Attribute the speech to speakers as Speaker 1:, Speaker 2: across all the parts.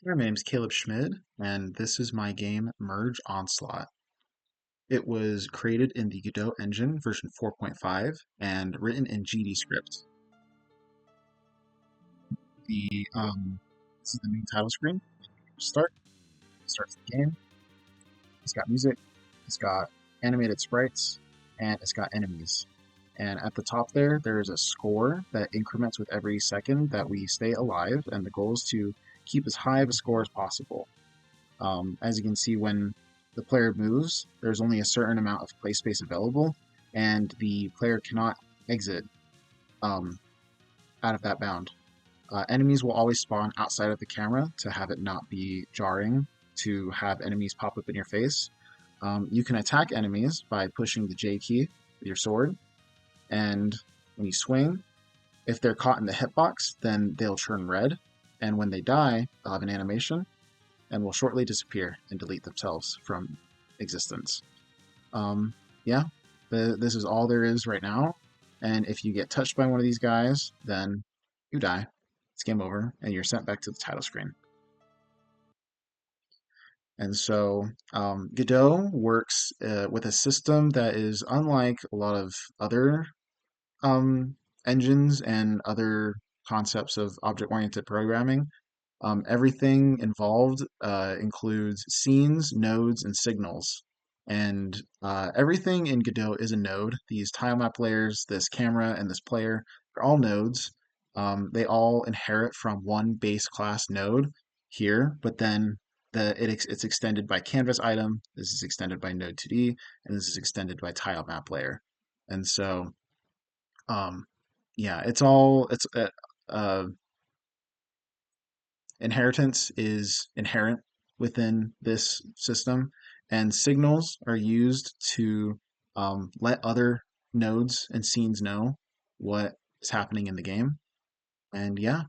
Speaker 1: Hi, my name's Caleb Schmid, and this is my game MergeOnslaught. It was created in the Godot engine version 4.5 and written in GD script. This is the main title screen. Start starts the game. It's got music, it's got animated sprites, and it's got enemies. And at the top there's a score that increments with every second that we stay alive, and the goal is to keep as high of a score as possible. As you can see, when the player moves, there's only a certain amount of play space available, and the player cannot exit um, out of that bound. Enemies will always spawn outside of the camera to have it not be jarring to have enemies pop up in your face. You can attack enemies by pushing the J key with your sword, and when you swing, if they're caught in the hitbox, then they'll turn red, and when they die, they'll have an animation, and will shortly disappear and delete themselves from existence. Yeah, this is all there is right now. And if you get touched by one of these guys, then you die. It's game over, and you're sent back to the title screen. And so Godot works with a system that is unlike a lot of other um, engines and other concepts of object-oriented programming. Everything involved includes scenes, nodes, and signals. And everything in Godot is a node. These tilemap layers, this camera, and this player are all nodes. They all inherit from one base class node here, but then it's extended by canvas item. This is extended by node 2D, and this is extended by tilemap layer. And so, um, yeah, uh, inheritance is inherent within this system, and signals are used to let other nodes and scenes know what is happening in the game. And yeah,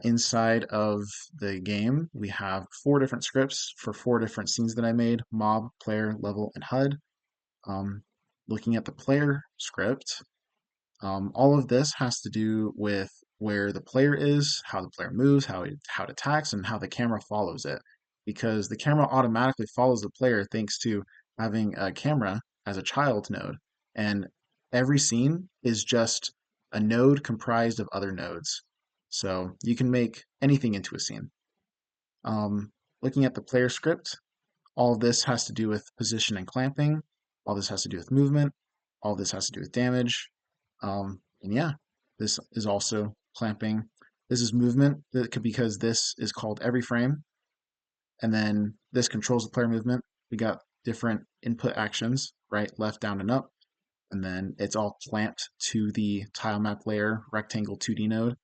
Speaker 1: inside of the game, we have four different scripts for four different scenes that I made: mob, player, level, and HUD. Um, Looking at the player script, all of this has to do with where the player is, how the player moves, how it attacks, and how the camera follows it. Because the camera automatically follows the player thanks to having a camera as a child node. And every scene is just a node comprised of other nodes. So you can make anything into a scene. Um, Looking at the player script, all of this has to do with position and clamping. All this has to do with movement. All this has to do with damage. And yeah, this is also clamping. This is movement because this is called every frame. And then this controls the player movement. We got different input actions, right, left, down, and up. And then it's all clamped to the tile map layer rectangle 2D node.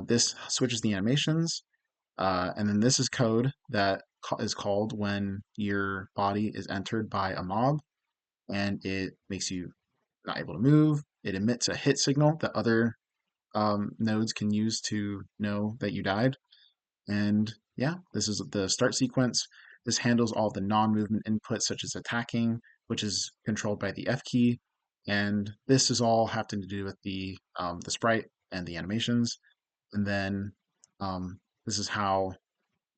Speaker 1: This switches the animations. And then this is code that is called when your body is entered by a mob, and it makes you not able to move. It emits a hit signal that other nodes can use to know that you died. And yeah, this is the start sequence. This handles all the non-movement inputs such as attacking, which is controlled by the F key. And this is all having to do with the sprite and the animations. And then this is how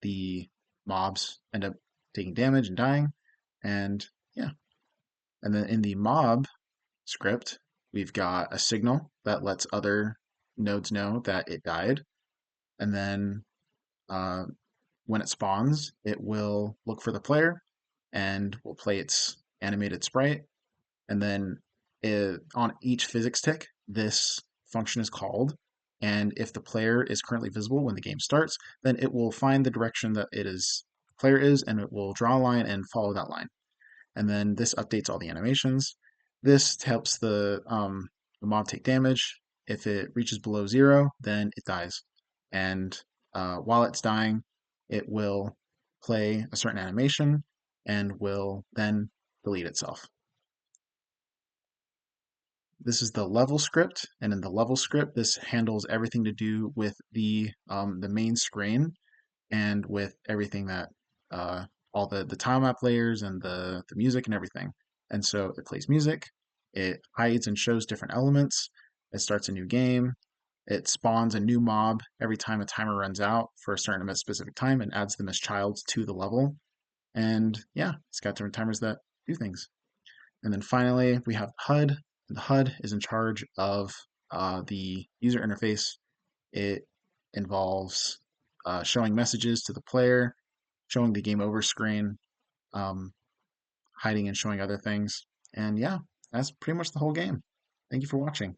Speaker 1: the mobs end up taking damage and dying. And yeah, and then in the mob script, we've got a signal that lets other nodes know that it died. And then uh, when it spawns, it will look for the player and will play its animated sprite. And then on each physics tick, this function is called. And if the player is currently visible when the game starts, then it will find the direction that player is, and it will draw a line and follow that line. And then this updates all the animations. This helps the mob take damage. If it reaches below 0, then it dies. And while it's dying, it will play a certain animation and will then delete itself. This is the level script, and in the level script, this handles everything to do with the main screen and with everything that all the tile map layers and the music and everything. And so it plays music, it hides and shows different elements, it starts a new game, It spawns a new mob every time a timer runs out for a certain specific time and adds them as childs to the level. And yeah, it's got different timers that do things. And then finally, we have HUD. The HUD is in charge of the user interface. It involves showing messages to the player, showing the game over screen, um, hiding and showing other things. And yeah, that's pretty much the whole game. Thank you for watching.